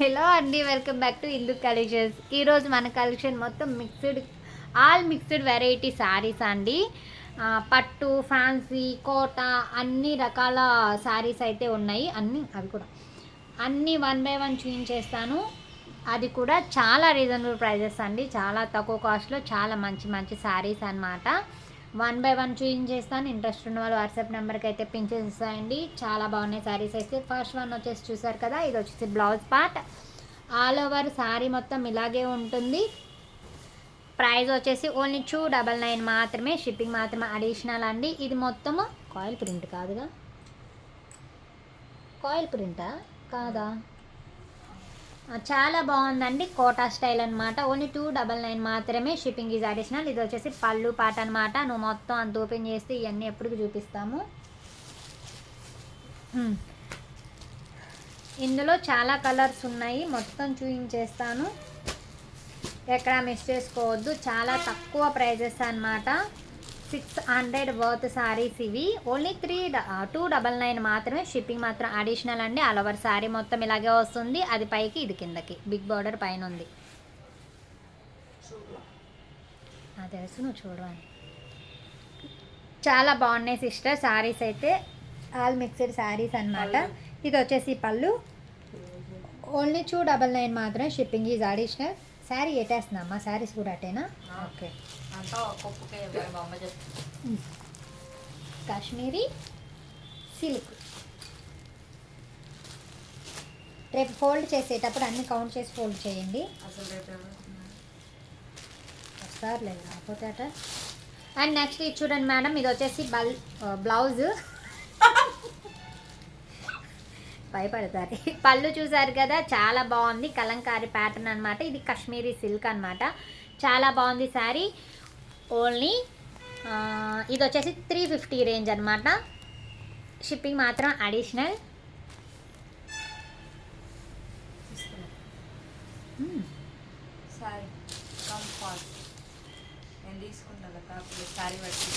Hello అండి, welcome back to Indu collections. ఈరోజు మన కలెక్షన్ మొత్తం ఆల్ మిక్స్డ్ వెరైటీ శారీస్ అండి. పట్టు, ఫ్యాన్సీ, కోట అన్ని రకాల శారీస్ అయితే ఉన్నాయి. అన్నీ వన్ బై వన్ చూపించేస్తాను. అది కూడా చాలా రీజనబుల్ ప్రైజెస్ అండి, చాలా తక్కువ కాస్ట్లో చాలా మంచి మంచి శారీస్ అన్నమాట. వన్ బై వన్ చూపించేస్తాను. ఇంట్రెస్ట్ ఉన్న వాళ్ళు వాట్సాప్ నెంబర్కి అయితే పిన్ చేసేసాయండి. చాలా బాగున్నాయి శారీస్ అయితే. ఫస్ట్ వన్ వచ్చేసి చూసారు కదా, ఇది వచ్చేసి blouse part. All over sari మొత్తం ఇలాగే ఉంటుంది. ప్రైస్ వచ్చేసి ఓన్లీ 299 మాత్రమే. షిప్పింగ్ మాత్రమే అడిషనల్ అండి. ఇది మొత్తము కాయిల్ ప్రింట్ కాదుగా, కాయిల్ ప్రింటా కాదా, చాలా బాగుందండి. కోటా స్టైల్ అనమాట. ఓన్లీ 299 మాత్రమే. Shipping is additional. ఇది వచ్చేసి పళ్ళు పాట అనమాట. నువ్వు మొత్తం అంత ఓపెన్ చేస్తే ఇవన్నీ ఎప్పటికి చూపిస్తాము. ఇందులో చాలా కలర్స్ ఉన్నాయి, మొత్తం చూపించేస్తాను. ఎక్కడ మిస్ చేసుకోవద్దు. చాలా తక్కువ ప్రైజెస్ అనమాట. 600 వర్త్ శారీస్ ఇవి. ఓన్లీ 299 మాత్రమే. షిప్పింగ్ మాత్రం అడిషనల్ అండి. ఆల్ ఓవర్ శారీ మొత్తం ఇలాగే వస్తుంది. అది పైకి, ఇది కిందకి. బిగ్ బార్డర్ పైన ఉంది. తెలుసు, నువ్వు చూడవాలి. చాలా బాగున్నాయి సిస్టర్ శారీస్ అయితే. ఆల్ మిక్స్డ్ శారీస్ అనమాట. ఇది వచ్చేసి పళ్ళు. ఓన్లీ 299 మాత్రమే. Shipping is additional. శారీ ఎట్టేస్తుందమ్మా, శారీస్ కూడా అటేనా? ఓకే. కాశ్మీరీ సిల్క్. రేపు ఫోల్డ్ చేసేటప్పుడు అన్ని కౌంట్ చేసి ఫోల్డ్ చేయండి. వస్తారులే కాకపోతే అట. అండ్ నెక్స్ట్ ఇది చూడండి మేడం, ఇది వచ్చేసి బ్లౌజ్. భయపడతారు. పళ్ళు చూసారు కదా, చాలా బాగుంది. కలంకారీ ప్యాటర్న్ అనమాట. ఇది కాశ్మీరీ సిల్క్ అనమాట. చాలా బాగుంది శారీ. ఓన్లీ ఇది వచ్చేసి 350 రేంజ్ అనమాట. షిప్పింగ్ మాత్రం అడిషనల్. సారీ కంఫర్ట్ నేను తీసుకుంటాను కాకపోతే సారీ బట్టి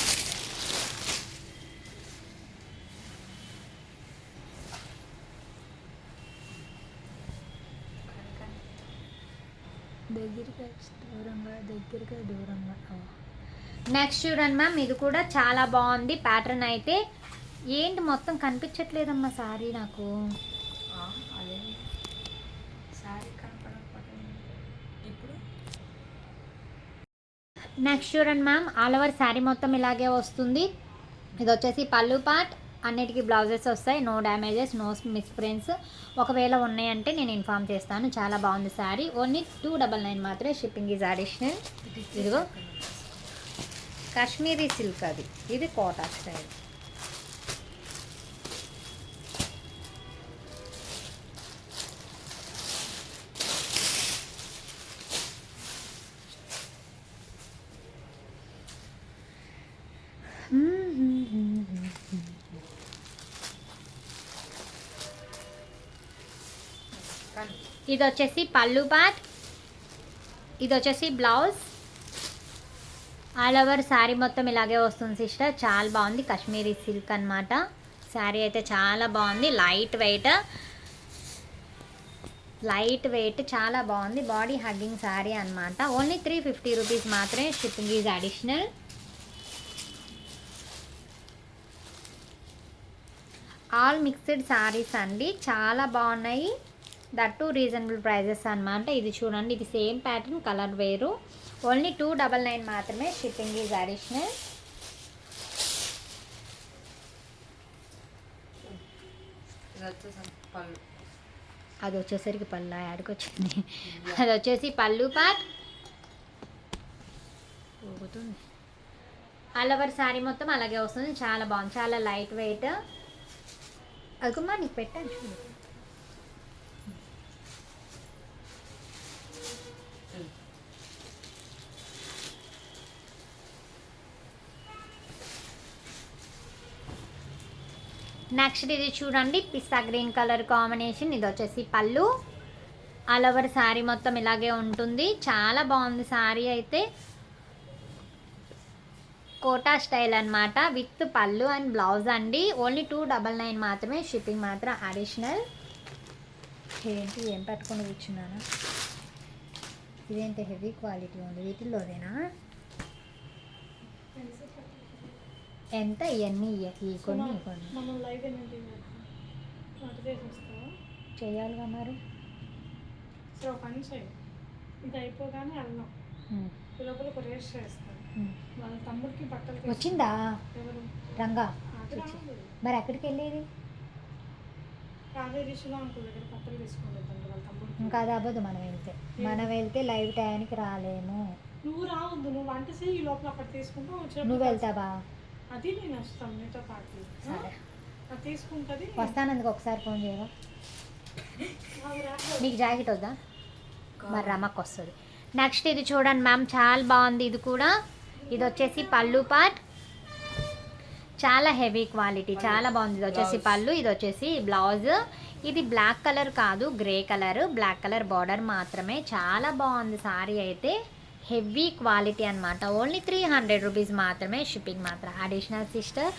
దగ్గరగా దూరంగా. నెక్స్ట్ చూడండి మ్యామ్, ఇది కూడా చాలా బాగుంది ప్యాటర్న్ అయితే. ఏంటి మొత్తం కనిపించట్లేదమ్మా శారీ నాకు. అదే సారీ కనపడకపోతే ఇప్పుడు. నెక్స్ట్ చూడండి మ్యామ్, ఆల్ ఓవర్ శారీ మొత్తం ఇలాగే వస్తుంది. ఇది వచ్చేసి పళ్ళు పార్ట్. అన్నిటికీ బ్లౌజెస్ వస్తాయి. No damages, no misprints. ఒకవేళ ఉన్నాయంటే నేను ఇన్ఫామ్ చేస్తాను. చాలా బాగుంది శారీ. ఓన్లీ 299 మాత్రమే. Shipping is additional. ఇదిగో కాశ్మీరీ సిల్క్, అది ఇది కోటా స్టైల్. ఇది వచ్చేసి పళ్ళు పార్ట్. ఇది వచ్చేసి బ్లౌజ్. ఆల్ ఓవర్ శారీ మొత్తం ఇలాగే వస్తుంది సిస్టర్. చాలా బాగుంది. కాశ్మీరీ సిల్క్ అనమాట. శారీ అయితే చాలా బాగుంది. లైట్ వెయిట్ చాలా బాగుంది. బాడీ హగ్గింగ్ శారీ అనమాట. ఓన్లీ 350 రూపీస్ మాత్రమే. Shipping is additional. All mixed saris అండి, చాలా బాగున్నాయి. దట్టు రీజనబుల్ ప్రైజెస్ అనమాట. ఇది చూడండి, ఇది సేమ్ ప్యాటర్న్, కలర్ వేరు. ఓన్లీ 299 మాత్రమే. Shipping is additional. అది వచ్చేసరికి పళ్ళు యాడికి వచ్చింది. అది వచ్చేసి పళ్ళు పార్ట్. ఊగుతుంది. ఆల్ ఓవర్ శారీ మొత్తం అలాగే వస్తుంది. చాలా బాగుంది. చాలా లైట్ వెయిట్. అదుకుమ్మా, నీకు పెట్టాను చూడు. నెక్స్ట్ ఇది చూడండి, పిస్తా గ్రీన్ కలర్ కాంబినేషన్. ఇది వచ్చేసి పళ్ళు. ఆల్ ఓవర్ శారీ మొత్తం ఇలాగే ఉంటుంది. చాలా బాగుంది శారీ అయితే. కోటా స్టైల్ అనమాట. విత్ పళ్ళు అండ్ బ్లౌజ్ అండి. ఓన్లీ 299 మాత్రమే. షిప్పింగ్ మాత్రం అడిషనల్. ఏంటి ఏం పెట్టుకొని కూర్చున్నాను. ఇదేంటి హెవీ క్వాలిటీ ఉంది, వీటిల్లోనేనా? ఎంత ఇవన్నీ ఈ కొన్ని కొన్ని మనం లైవ్ ఏంటి వంట చేసి వస్తావా? చేయాలిగా మరి. సో పని చేయి, ఇది అయిపోగానే వెళ్దాం. ఈ లోపల ఒక రేస్ చేస్తాను. వాళ్ళ తమ్ముడికి బట్టలు వచ్చిందా ఎవరు రంగా? అది రాదు. మరి ఎక్కడికి వెళ్ళేది? రాధే దిశలో అంకుల్ దగ్గర బట్టలు తీసుకొని వెళ్తాను వాళ్ళ తమ్ముడికి. ఇంకా అది అవ్వదు. మనం వెళ్తే లైవ్ టైంకి రాలేము. నువ్వు రావద్దు, నువ్వు వంట చేయి, ఈ లోపల అక్కడ తీసుకుంటా నువ్వు వెళ్తావా? అది నేను వస్తాను నీతో పాటు. సరే అది తీసుకుంటుంది. వస్తానందుకు ఒకసారి ఫోన్ చేయవా? అది రాదు. నీకు జాకెట్ వద్దా? మరి రమ్మకు వస్తుంది. నెక్స్ట్ ఇది చూడండి మ్యామ్, చాలా బాగుంది. ఇది కూడా ఇది వచ్చేసి పళ్ళు పార్ట్, చాలా హెవీ క్వాలిటీ, చాలా బాగుంది. ఇది వచ్చేసి పళ్ళు, ఇది వచ్చేసి బ్లౌజ్. ఇది బ్లాక్ కలర్ కాదు, grey colour, black colour border మాత్రమే. చాలా బాగుంది సారీ అయితే, హెవీ క్వాలిటీ అనమాట. ఓన్లీ 300 రూపీస్ మాత్రమే, షిప్పింగ్ మాత్రం అడిషనల్ సిస్టర్.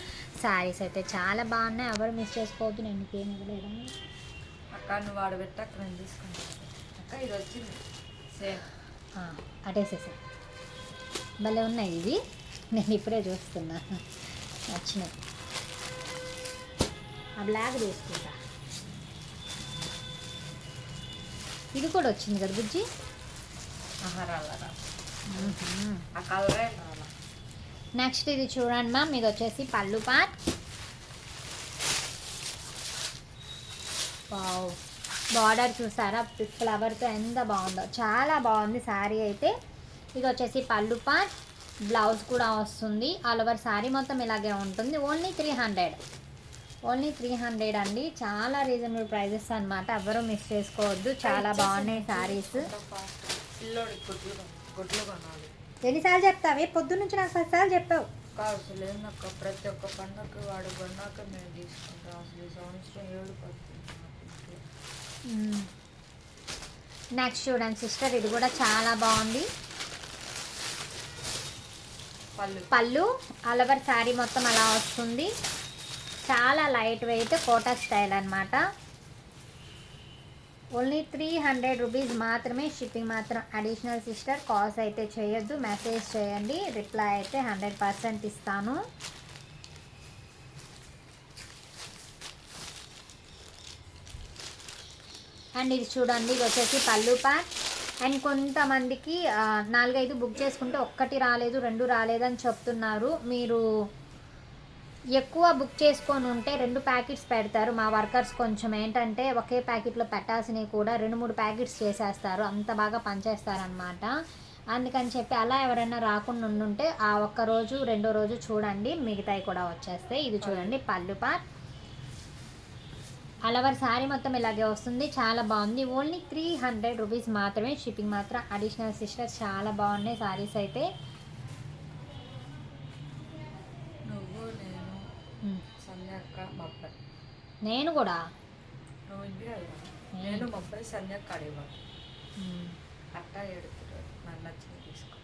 శారీస్ అయితే చాలా బాగున్నాయి, ఎవరు మిస్ చేసుకోవద్దు. నేను ఇంకేం ఇవ్వలేదా అక్క? నువ్వు ఆడబెట్టి అక్కడ నేను తీసుకుంటాను అక్క. ఇది వచ్చింది సేమ్. అటేసేసా. భలే ఉన్నాయి ఇవి, నేను ఇప్పుడే చూస్తున్నా, నచ్చినాయి. ఆ బ్లాక్ తీసుకుంటా. ఇది కూడా వచ్చింది కదా బుజ్జి? రాలా ఆ కలరే రాలా. నెక్స్ట్ ఇది చూడండి మ్యామ్, ఇది వచ్చేసి పళ్ళు పార్ట్. వావ్, బార్డర్ చూసారా ఫ్లవర్తో ఎంత బాగుందో, చాలా బాగుంది శారీ అయితే. ఇది వచ్చేసి పళ్ళు పార్ట్, బ్లౌజ్ కూడా వస్తుంది. ఆల్ ఓవర్ శారీ మొత్తం ఇలాగే ఉంటుంది. ఓన్లీ 300 అండి, చాలా రీజనబుల్ ప్రైజెస్ అనమాట, ఎవరు మిస్ చేసుకోవద్దు. చాలా బాగున్నాయి శారీస్. పిల్లోడి గుడ్లు కొనాలి. ఎన్నిసార్లు చెప్తావే? పొద్దు నుంచి నాకు 10 సార్లు చెప్పావు. అసలు ఏందక్క, ప్రతి ఒక్క పండుగకి వాడు కొన్నాక మేము తీసుకుంటాం. అసలు ఈ సంవత్సరం 7 పడుతుంది. నెక్స్ట్ చూడండి సిస్టర్, ఇది కూడా చాలా బాగుంది. పళ్ళు ఆల్ ఓవర్ శారీ మొత్తం అలా వస్తుంది. చాలా లైట్ వెయిట్ కోటా స్టైల్ అనమాట. ఓన్లీ 300 రూపీస్ మాత్రమే, షిప్పింగ్ మాత్రం అడిషనల్ సిస్టర్. కాల్స్ అయితే చేయొద్దు, మెసేజ్ చేయండి, రిప్లై అయితే 100% ఇస్తాను. అండ్ ఇది చూడండి, ఇది వచ్చేసి పళ్ళు పార్ట్. అండ్ కొంతమందికి 4-5 బుక్ చేసుకుంటే ఒక్కటి రాలేదు, 2 రాలేదు అని చెప్తున్నారు. మీరు ఎక్కువ బుక్ చేసుకొని ఉంటే 2 ప్యాకెట్స్ పెడతారు. మా వర్కర్స్ కొంచెం ఏంటంటే ఒకే ప్యాకెట్లో పెట్టాల్సినవి కూడా 2-3 ప్యాకెట్స్ చేసేస్తారు, అంత బాగా పనిచేస్తారనమాట. అందుకని చెప్పి అలా ఎవరైనా రాకుండా ఉండుంటే ఆ ఒక్క రోజు 2వ రోజు చూడండి, మిగతాయి కూడా వచ్చేస్తాయి. ఇది చూడండి పళ్ళు పార్ట్, అలవర్ శారీ మొత్తం ఇలాగే వస్తుంది, చాలా బాగుంది. ఓన్లీ 300 రూపీస్ మాత్రమే, షిప్పింగ్ మాత్రం అడిషనల్ సిస్టర్. చాలా బాగున్నాయి శారీస్ అయితే. నువ్వు నేను సంధ్యక్క మబ్బై. నేను కూడా నువ్వు ఇంటికి వెళ్దాం, నేను మబ్బై సంధ్యక్క అడిగాను. అట్టా ఎడుతున్నారు, నాకు నచ్చింది తీసుకో,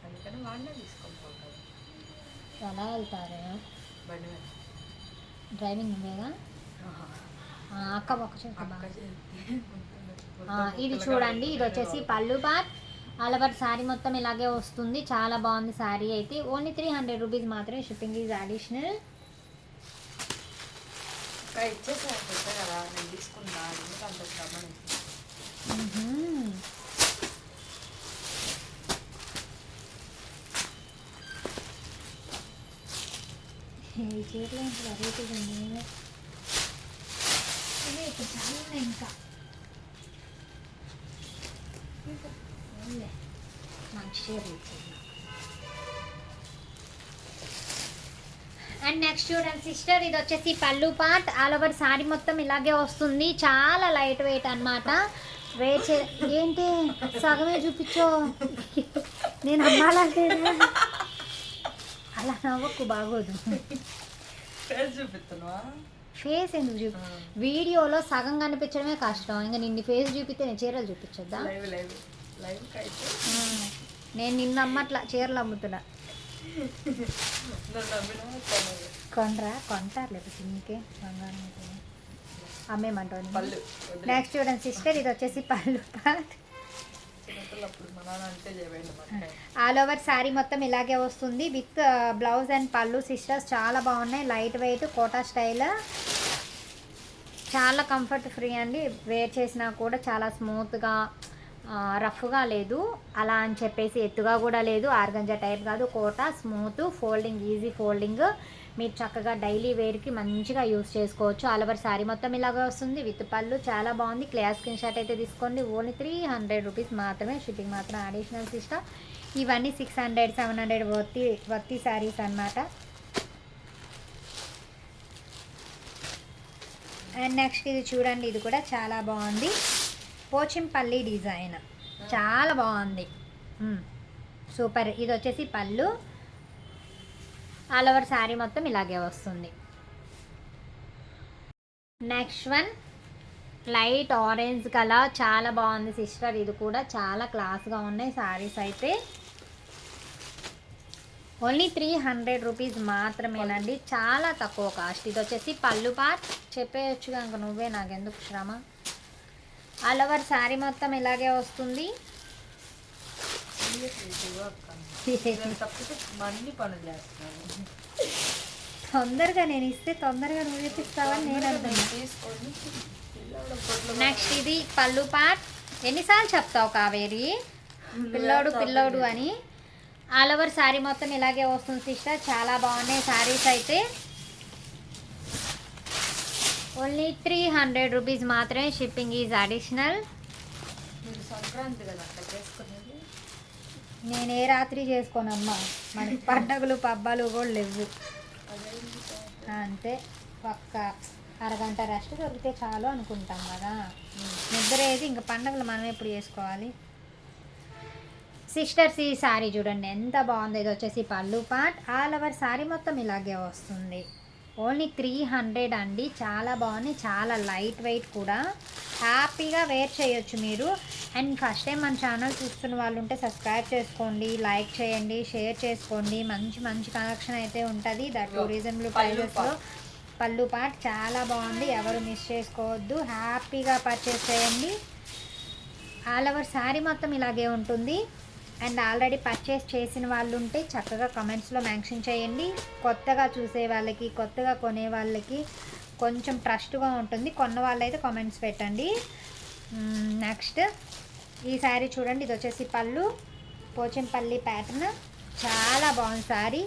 అందుకని వాడినే తీసుకొని పోతాను. ఎలా వెళ్తారు? బండి మీద. డ్రైవింగ్ నువ్వేగా? అక్క ఒక చేత బాగా. ఇది చూడండి, ఇది వచ్చేసి పళ్ళు పార్ట్, ఆల్ ఓవర్ శారీ మొత్తం ఇలాగే వస్తుంది. చాలా బాగుంది శారీ అయితే. ఓన్లీ 300 రూపీస్ మాత్రమే, షిప్పింగ్ ఈజ్ అడిషనల్. ఇచ్చేసాను కదా, నేను తీసుకుంటా, ఎందుకు అంత శ్రమ. ఈ చీరలో ఇంత వెరైటీగా ఉంది. ఇప్పుడు చాలా ఇంకా మంచి చీరలు ఇచ్చింది. అండ్ నెక్స్ట్ చూడండి సిస్టర్, ఇది వచ్చేసి పళ్ళు పార్ట్, ఆల్ ఓవర్ శారీ మొత్తం ఇలాగే వస్తుంది. చాలా లైట్ వెయిట్ అనమాట. ఏంటి సగమే చూపించో, నేను అమ్మాలంటే అలా నవ్వకు, బాగోదు. చూపిస్తున్నావా? ఫేస్ ఎందుకు చూపి, వీడియోలో సగం కనిపించడమే కష్టం, ఇంకా నిన్ను ఫేస్ చూపిస్తే నేను చీరలు చూపించొద్దా? నేను నిన్న అమ్మట్లా చీరలు అమ్ముతున్నా. కొంటారు లేకపోతే ఇంకే బంగారం అమ్మేమంటుంది. పళ్ళు నెక్స్ట్ చూడండి సిస్టర్, ఇది వచ్చేసి పళ్ళు పాట్. చిన్నపిల్లప్పుడు మా నాన్న అంటే చేయవేయండి మనకి. ఆల్ ఓవర్ శారీ మొత్తం ఇలాగే వస్తుంది విత్ బ్లౌజ్ అండ్ పళ్ళు సిస్టర్స్. చాలా బాగున్నాయి, లైట్ వెయిట్ కోటా స్టైల్, చాలా కంఫర్ట్ ఫ్రీ అండి. వేర్ చేసినా కూడా చాలా స్మూత్గా, రఫ్గా లేదు, అలా అని చెప్పేసి ఎత్తుగా కూడా లేదు, ఆర్గంజా టైప్ కాదు, Kota smooth folding, easy folding. మీరు చక్కగా డైలీ వేర్కి మంచిగా యూస్ చేసుకోవచ్చు. ఆల్ ఓవర్ శారీ మొత్తం ఇలాగే వస్తుంది విత్ పళ్ళు. చాలా బాగుంది. క్లియర్ స్క్రీన్ షాట్ అయితే తీసుకోండి. ఓన్లీ 300 రూపీస్ మాత్రమే, షిప్పింగ్ మాత్రం అడిషనల్ సిస్టమ్. ఇవన్నీ 600 700 వర్తి శారీస్ అన్నమాట. అండ్ నెక్స్ట్ ఇది చూడండి, ఇది కూడా చాలా బాగుంది, పోచంపల్లి డిజైన్, చాలా బాగుంది, సూపర్. ఇది వచ్చేసి పళ్ళు. ఆల్ ఓవర్ శారీ మొత్తం ఇలాగే వస్తుంది. Next one light orange colour, చాలా బాగుంది సిస్టర్. ఇది కూడా చాలా క్లాస్గా ఉన్నాయి శారీస్ అయితే. ఓన్లీ 300 రూపీస్ మాత్రమేనండి, చాలా తక్కువ కాస్ట్. ఇది వచ్చేసి పళ్ళు పార్ట్. చెప్పేయచ్చు కనుక నువ్వే, నాకెందుకు శ్రమ. ఆల్ ఓవర్ శారీ మొత్తం ఇలాగే వస్తుంది. తప్పితే అన్ని పనులు చేస్తున్నాను. తొందరగా నేను ఇస్తే తొందరగా నువ్వు తెప్పిస్తావని నేను అర్థం. తీసుకొని నెక్స్ట్ ఇది పళ్ళు పార్ట్. ఎన్నిసార్లు చెప్తావు కావేరి పిల్లోడు అని. ఆల్ ఓవర్ శారీ మొత్తం ఇలాగే వస్తుంది సిస్టర్. చాలా బాగున్నాయి శారీస్ అయితే. ఓన్లీ 300 రూపీస్ మాత్రమే, షిప్పింగ్ ఈజ్ అడిషనల్. మీరు సంక్రాంతి కదా అట్లా చేసుకునేది. నేను ఏ రాత్రి చేసుకోనమ్మా, మనకి పండగలు పబ్బాలు కూడా లేవు. అంతే, ఒక్క అరగంట రెస్ట్ దొరికితే చాలు అనుకుంటాం కదా. నిద్ర ఏది, ఇంకా పండగలు మనం ఎప్పుడు చేసుకోవాలి. సిస్టర్స్ ఈ శారీ చూడండి ఎంత బాగుంది. ఇది వచ్చేసి పళ్ళు పార్ట్. ఆల్ ఓవర్ శారీ మొత్తం ఇలాగే వస్తుంది. ఓన్లీ 300 అండి. చాలా బాగుంది, చాలా లైట్ వెయిట్ కూడా, హ్యాపీగా వేర్ చేయొచ్చు మీరు. అండ్ ఫస్ట్ టైం మన ఛానల్ చూస్తున్న వాళ్ళు ఉంటే సబ్స్క్రైబ్ చేసుకోండి, లైక్ చేయండి, షేర్ చేసుకోండి. మంచి మంచి కలెక్షన్ అయితే ఉంటుంది, దట్ రీజనబుల్ ప్రైజెస్లో. పళ్ళు పార్ట్ చాలా బాగుంది, ఎవరు మిస్ చేసుకోవద్దు, హ్యాపీగా పర్చేస్ చేయండి. ఆల్ ఓవర్ శారీ మొత్తం ఇలాగే ఉంటుంది. అండ్ ఆల్రెడీ పర్చేస్ చేసిన వాళ్ళు ఉంటే చక్కగా కమెంట్స్లో మెన్షన్ చేయండి. కొత్తగా చూసే వాళ్ళకి, కొత్తగా కొనే వాళ్ళకి కొంచెం ట్రస్ట్గా ఉంటుంది. కొన్న వాళ్ళైతే కామెంట్స్ పెట్టండి. నెక్స్ట్ ఈ శారీ చూడండి, ఇది వచ్చేసి పళ్ళు, పోచంపల్లి ప్యాటర్న్, చాలా బాగుంది శారీ.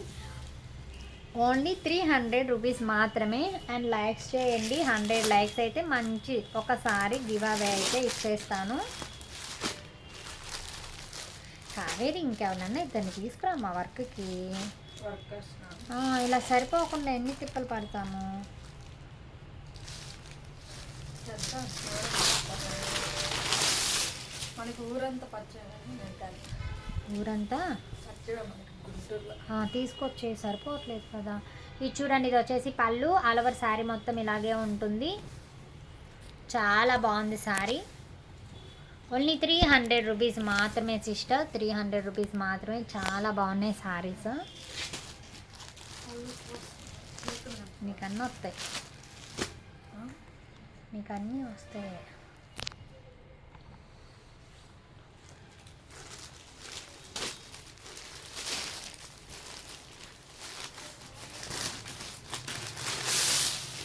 ఓన్లీ 300 రూపీస్ మాత్రమే. అండ్ లైక్స్ చేయండి, 100 లైక్స్ అయితే మంచి ఒకసారి గివ్ అవే అయితే ఇచ్చేస్తాను. కావేరి ఇంకెవరన్నా ఇద్దరిని తీసుకురా మా వర్క్కి. వర్కర్స్ ఇలా సరిపోకుండా ఎన్ని తిప్పలు పడతాము. మనకి ఊరంతా పచ్చడి, ఊరంతా పచ్చడి మనకి గుంటూరులో. తీసుకొచ్చే సరిపోవట్లేదు కదా. ఇది చూడండి, ఇది వచ్చేసి పళ్ళు. ఆల్ ఓవర్ శారీ మొత్తం ఇలాగే ఉంటుంది. చాలా బాగుంది శారీ. ఓన్లీ 300 రూపీస్ మాత్రమే సిస్టర్, 300 రూపీస్ మాత్రమే. చాలా బాగున్నాయి శారీస్. మీకు అన్నీ వస్తాయి, మీకు అన్నీ వస్తాయి.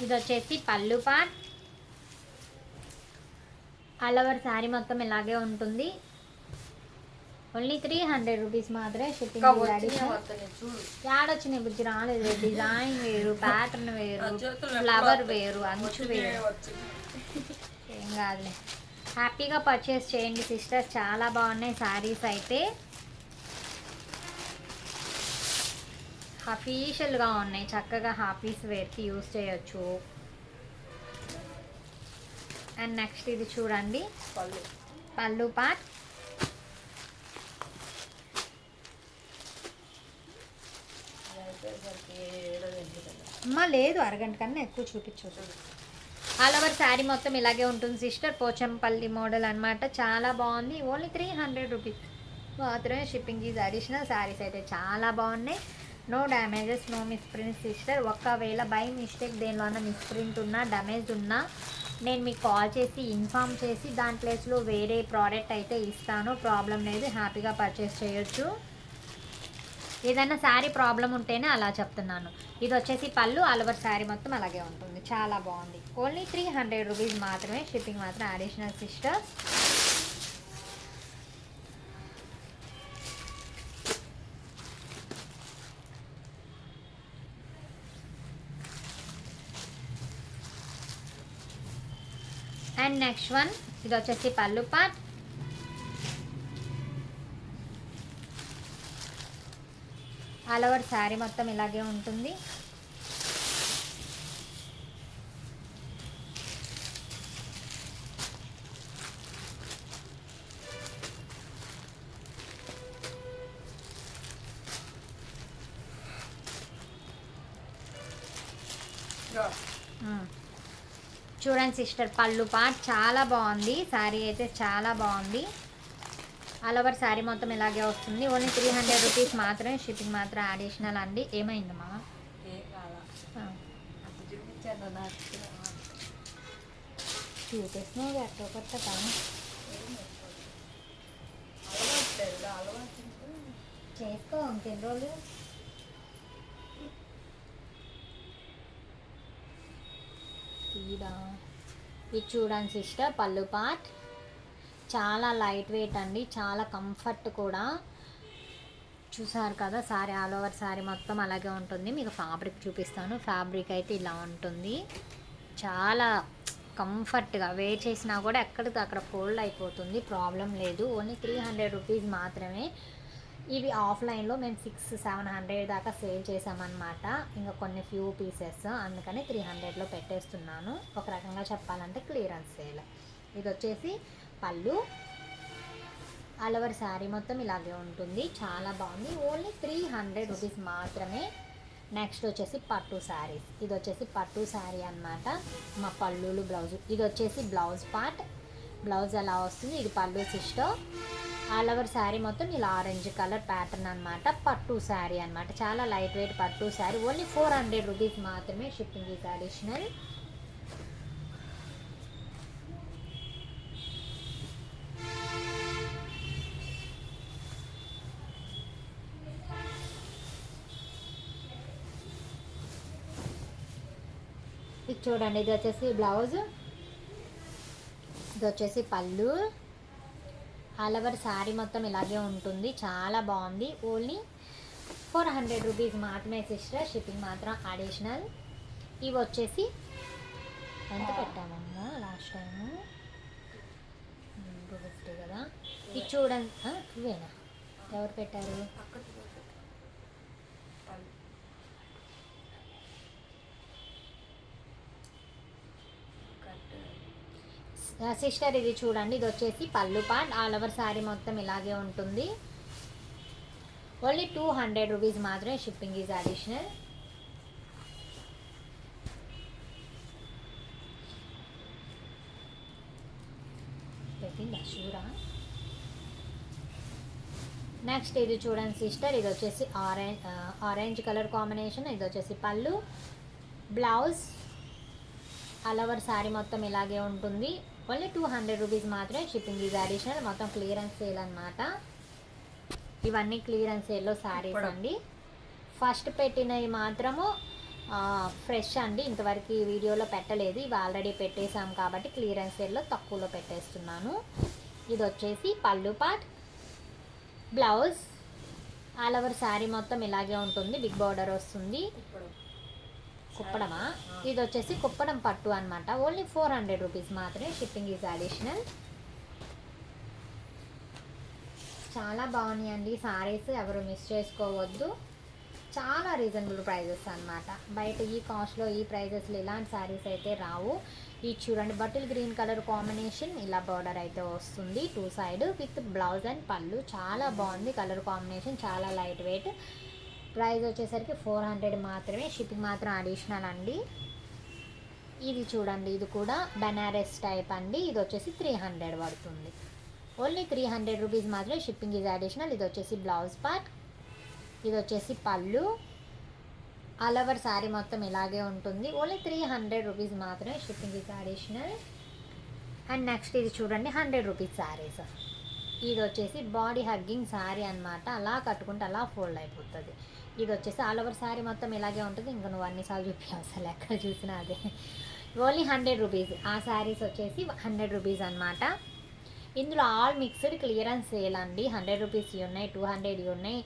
ఇది వచ్చేసి పళ్ళు పార్ట్. ఆల్ ఓవర్ శారీ మొత్తం ఇలాగే ఉంటుంది. ఓన్లీ 300 రూపీస్ మాత్రమే, షిప్పింగ్ యాడొచ్చినాయి బుజ్జి రాలేదు. డిజైన్ వేరు, ప్యాటర్న్ వేరు, ఫ్లవర్ వేరు, అంచు వేరు, ఏం కాదులే. హ్యాపీగా పర్చేస్ చేయండి సిస్టర్స్, చాలా బాగున్నాయి శారీస్ అయితే. అఫీషియల్గా ఉన్నాయి, చక్కగా ఆఫీస్ వేర్కి యూస్ చేయొచ్చు. అండ్ నెక్స్ట్ ఇది చూడండి, పళ్ళు పార్ట్. అమ్మా లేదు, అరగంట కన్నా ఎక్కువ చూపించు. ఆల్ ఓవర్ శారీ మొత్తం ఇలాగే ఉంటుంది సిస్టర్, పోచంపల్లి మోడల్ అనమాట. చాలా బాగుంది. ఓన్లీ 300 రూపీస్ మాత్రమే, షిప్పింగ్ ఈజ్ అడిషనల్. శారీస్ అయితే చాలా బాగున్నాయి. No damages, no misprint sister. ఒకవేళ బై మిస్టేక్ దేనిలో మిస్ప్రింట్ ఉన్నా, డ్యామేజ్ ఉన్నా నేను మీకు కాల్ చేసి ఇన్ఫామ్ చేసి దాని ప్లేస్లో వేరే ప్రోడక్ట్ అయితే ఇస్తాను, ప్రాబ్లం లేదు, హ్యాపీగా పర్చేస్ చేయొచ్చు. ఏదైనా శారీ ప్రాబ్లం ఉంటేనే అలా చెప్తున్నాను. ఇది వచ్చేసి పళ్ళు, ఆల్ ఓవర్ శారీ మొత్తం అలాగే ఉంటుంది, చాలా బాగుంది. ఓన్లీ 300 రూపీస్ మాత్రమే, షిప్పింగ్ మాత్రం additional sister. And next one, ఇది వచ్చేసి పళ్ళు పార్ట్. ఆల్ ఓవర్ శారీ మొత్తం ఇలాగే ఉంటుంది. చూడండి సిస్టర్, పళ్ళు పార్ట్ చాలా బాగుంది, శారీ అయితే చాలా బాగుంది. ఆల్ ఓవర్ శారీ మొత్తం ఇలాగే వస్తుంది. ఓన్లీ 300 రూపీస్ మాత్రమే, షిప్పింగ్ మాత్రం అడిషనల్ అండి. ఏమైందమ్మా? ఏం కాదా అంత చూపించాను నాకు చూపిస్తున్నావు ఎట్టో కొత్త కానీ అలవాట్లేదు, అలవాటు చేసుకో ఇంకెన్ని రోజులు. ఇది చూడండి సిస్టర్, పళ్ళు పార్ట్ చాలా లైట్ వెయిట్ అండి, చాలా కంఫర్ట్ కూడా. చూసారు కదా, సారీ ఆల్ ఓవర్ సారీ మొత్తం అలాగే ఉంటుంది. మీకు ఫ్యాబ్రిక్ చూపిస్తాను. ఫ్యాబ్రిక్ అయితే ఇలా ఉంటుంది, చాలా కంఫర్ట్గా వేర్ చేసినా కూడా ఎక్కడికి అక్కడ ఫోల్డ్ అయిపోతుంది, ప్రాబ్లం లేదు. ఓన్లీ 300 రూపీస్ మాత్రమే. ఇవి ఆఫ్లైన్లో మేము 600-700 దాకా సేల్ చేసామన్నమాట. ఇంకా కొన్ని ఫ్యూ పీసెస్, అందుకని 300లో పెట్టేస్తున్నాను. ఒక రకంగా చెప్పాలంటే క్లియరెన్స్ సేల్. ఇది వచ్చేసి పళ్ళు, ఆల్ ఓవర్ శారీ మొత్తం ఇలాగే ఉంటుంది, చాలా బాగుంది. ఓన్లీ 300 రూపీస్ మాత్రమే. నెక్స్ట్ వచ్చేసి పట్టు శారీస్. ఇది వచ్చేసి పట్టు శారీ అన్నమాట. మా పళ్ళులు బ్లౌజ్, ఇది వచ్చేసి బ్లౌజ్ పార్ట్. బ్లౌజ్ అలా వస్తుంది, ఇది పళ్ళు సిస్టర్. ఆల్ ఓవర్ శారీ మొత్తం ఇలా ఆరెంజ్ కలర్ ప్యాటర్న్ అనమాట. పట్టు శారీ అనమాట, చాలా లైట్ వెయిట్ పట్టు శారీ. ఓన్లీ 400 రూపీస్ మాత్రమే, షిప్పింగ్ ఈజ్ అడిషనల్. ఇది చూడండి, ఇది వచ్చేసి బ్లౌజ్, ఇది వచ్చేసి పళ్ళు. ఆల్ ఓవర్ శారీ మొత్తం ఇలాగే ఉంటుంది, చాలా బాగుంది. ఓన్లీ 400 రూపీస్ మాత్రమే సిస్టర్, షిప్పింగ్ మాత్రం అడిషనల్. ఇవి వచ్చేసి ఎంత పెట్టామన్నా లాస్ట్ టైము? 250 కదా. ఇది చూడండి, ఇవేనా ఎవరు పెట్టారు? సిస్టర్ ఇది చూడండి, ఇది వచ్చేసి పళ్ళు పార్ట్. ఆల్ ఓవర్ శారీ మొత్తం ఇలాగే ఉంటుంది. ఓన్లీ 200 రూపీస్ మాత్రమే, షిప్పింగ్ ఈజ్ అడిషనల్. పెట్టిందా షూరా? నెక్స్ట్ ఇది చూడండి సిస్టర్, ఇది వచ్చేసి ఆరెంజ్ కలర్ కాంబినేషన్. ఇది వచ్చేసి పళ్ళు, బ్లౌజ్. ఆల్ ఓవర్ శారీ మొత్తం ఇలాగే ఉంటుంది. ఓన్లీ 200 రూపీస్ మాత్రమే, షిప్పింగ్ ఈజ్ అడిషనల్. మొత్తం క్లియరెన్స్ సేల్ అనమాట. ఇవన్నీ క్లియరెన్స్ సేల్లో శారీస్ అండి. ఫస్ట్ పెట్టినవి మాత్రము ఫ్రెష్ అండి, ఇంతవరకు ఈ వీడియోలో పెట్టలేదు. ఇవి ఆల్రెడీ పెట్టేసాం కాబట్టి క్లియరెన్స్ సేల్లో తక్కువలో పెట్టేస్తున్నాను. ఇది వచ్చేసి పళ్ళు part, blouse. All over sari మొత్తం ఇలాగే ఉంటుంది, బిగ్ బార్డర్ వస్తుంది. కుప్పడమా? ఇది వచ్చేసి కుప్పడం పట్టు అనమాట. ఓన్లీ 400 రూపీస్ మాత్రమే, షిప్పింగ్ ఈజ్ అడిషనల్. చాలా బాగున్నాయండి సారీస్, ఎవరు మిస్ చేసుకోవద్దు. చాలా రీజనబుల్ ప్రైజెస్ అనమాట. బయట ఈ కాస్ట్లో ఈ ప్రైజెస్లో ఇలాంటి శారీస్ అయితే రావు. ఇది చూడండి, బటిల్ గ్రీన్ కలర్ కాంబినేషన్, ఇలా బార్డర్ అయితే వస్తుంది 2 సైడ్ విత్ బ్లౌజ్ అండ్ పళ్ళు. చాలా బాగుంది కలర్ కాంబినేషన్, చాలా లైట్ వెయిట్. ప్రైస్ వచ్చేసరికి 400 మాత్రమే, షిప్పింగ్ మాత్రం అడిషనల్ అండి. ఇది చూడండి, ఇది కూడా బనారస్ టైప్ అండి. ఇది వచ్చేసి 300 పడుతుంది. ఓన్లీ 300 రూపీస్ మాత్రమే, షిప్పింగ్ ఈజ్ అడిషనల్. ఇది వచ్చేసి బ్లౌజ్ పార్ట్, ఇది వచ్చేసి పళ్ళు. ఆల్ ఓవర్ శారీ మొత్తం ఇలాగే ఉంటుంది. ఓన్లీ 300 రూపీస్ మాత్రమే, shipping is additional. And next ఇది చూడండి 100 రూపీస్ శారీస్. ఇది వచ్చేసి బాడీ హగ్గింగ్ శారీ అనమాట. అలా కట్టుకుంటే అలా ఫోల్డ్ అయిపోతుంది. ఇది వచ్చేసి ఆల్ ఓవర్ శారీ మొత్తం ఇలాగే ఉంటుంది. ఇంకా నువ్వు అన్నిసార్లు చూపి అసలు ఎక్కడ చూసినా అదే. Only 100 rupees. ఆ శారీస్ వచ్చేసి 100 రూపీస్ అనమాట. ఇందులో ఆల్ మిక్స్డ్ క్లియరెన్స్ సేల్ అండి. 100 రూపీస్ ఉన్నాయి, 200 ఉన్నాయి,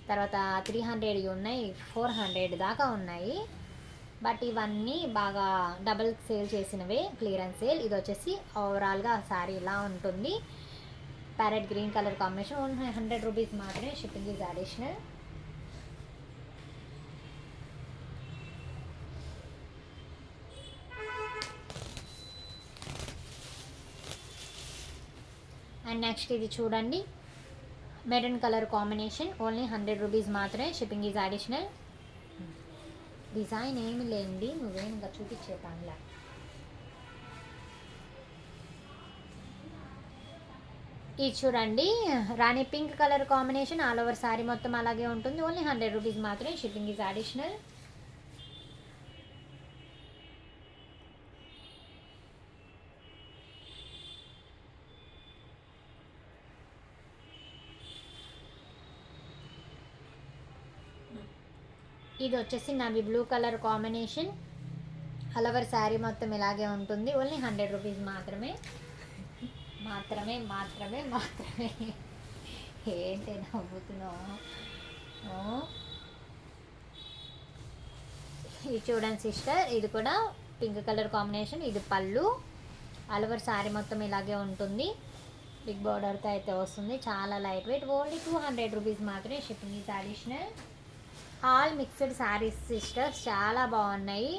తర్వాత 300 ఉన్నాయి, 400 దాకా ఉన్నాయి. బట్ ఇవన్నీ బాగా డబల్ సేల్ చేసినవే, క్లియరెన్స్ సేల్. ఇది వచ్చేసి ఓవరాల్గా శారీ ఇలా ఉంటుంది. Parrot green colour combination. Only 100 rupees మాత్రమే. Shipping is additional. And next ఇది చూడండి maroon colour combination. Only 100 rupees మాత్రమే. Shipping is additional. డిజైన్ ఏమి లేండి, నువ్వేం ఇంకా చూపించే పనిలా. ఇది చూడండి రాణి pink colour combination. All over sari మొత్తం అలాగే ఉంటుంది. ఓన్లీ 100 రూపీస్ మాత్రమే. Shipping is additional. ఇది వచ్చేసి navy blue colour combination. All over sari మొత్తం ఇలాగే ఉంటుంది. ఓన్లీ 100 రూపీస్ మాత్రమే. మాత్రమే మాత్రమే మాత్రమే. ఏంటి నవ్వుతున్నావు? ఇది చూడండి సిస్టర్, ఇది కూడా పింక్ కలర్ కాంబినేషన్. ఇది పళ్ళు. ఆల్ ఓవర్ శారీ మొత్తం ఇలాగే ఉంటుంది. బిగ్ బార్డర్తో అయితే వస్తుంది. చాలా లైట్ వెయిట్. ఓన్లీ 200 రూపీస్ మాత్రమే. Shipping is additional. All mixed saris sisters చాలా బాగున్నాయి.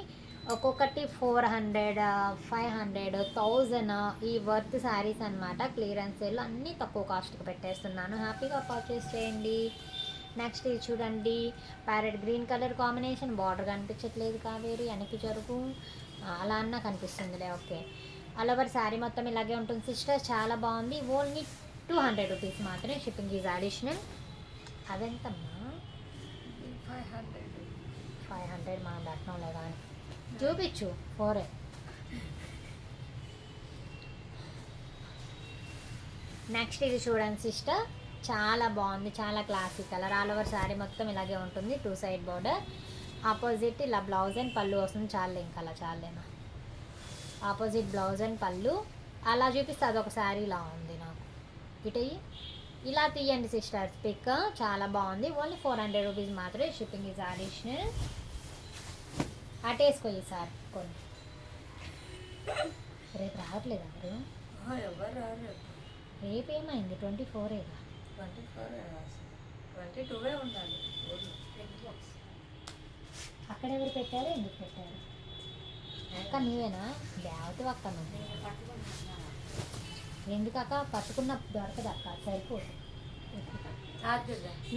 ఒక్కొక్కటి 400, 500, 1000 ఈ వర్త్ శారీస్ అనమాట. క్లియరెన్స్ సేల్ అన్నీ తక్కువ కాస్ట్కి పెట్టేస్తున్నాను. హ్యాపీగా పర్చేస్ చేయండి. నెక్స్ట్ ఇది చూడండి parrot green colour combination. Border కనిపించట్లేదు కావేరి, వెనక్కి జరుగు. అలా అన్నా కనిపిస్తుందిలే. ఓకే. ఆల్ ఓవర్ శారీ మొత్తం ఇలాగే ఉంటుంది సిస్టర్స్. చాలా బాగుంది. ఓన్లీ 200 రూపీస్ మాత్రమే. Shipping is additional. అదెంతమ్మా? 500 మనం పెట్టడంలే కానీ చూపించు. 4. నెక్స్ట్ ఇది చూడండి సిస్టర్, చాలా బాగుంది. చాలా classic colour. All over sari మొత్తం ఇలాగే ఉంటుంది. 2 సైడ్ బార్డర్. ఆపోజిట్ ఇలా బ్లౌజ్ అండ్ పళ్ళు వస్తుంది. చాలే ఇంకా అలా చాలేనా. ఆపోజిట్ బ్లౌజ్ అండ్ పళ్ళు అలా చూపిస్తే అదొక శారీ ఇలా ఉంది నాకు. ఇటు ఇలా తీయండి సిస్టర్స్ పిక్. చాలా బాగుంది. ఓన్లీ 400 రూపీస్ మాత్రమే. Shipping is additional. అటేసుకోయి సార్ కొన్ని. రేపు రావట్లేదు ఎవరు? ఎవరు రారు. రేపు ఏమైంది? 24ఏగా. 22 ఉండాలి. అక్కడ ఎవరు పెట్టారు? ఎందుకు పెట్టారు? అక్క నీవేనా? దేవత అక్క నువ్వు. ఎందుకక్క పట్టుకున్న దొరకదు అక్క, సరిపోదు.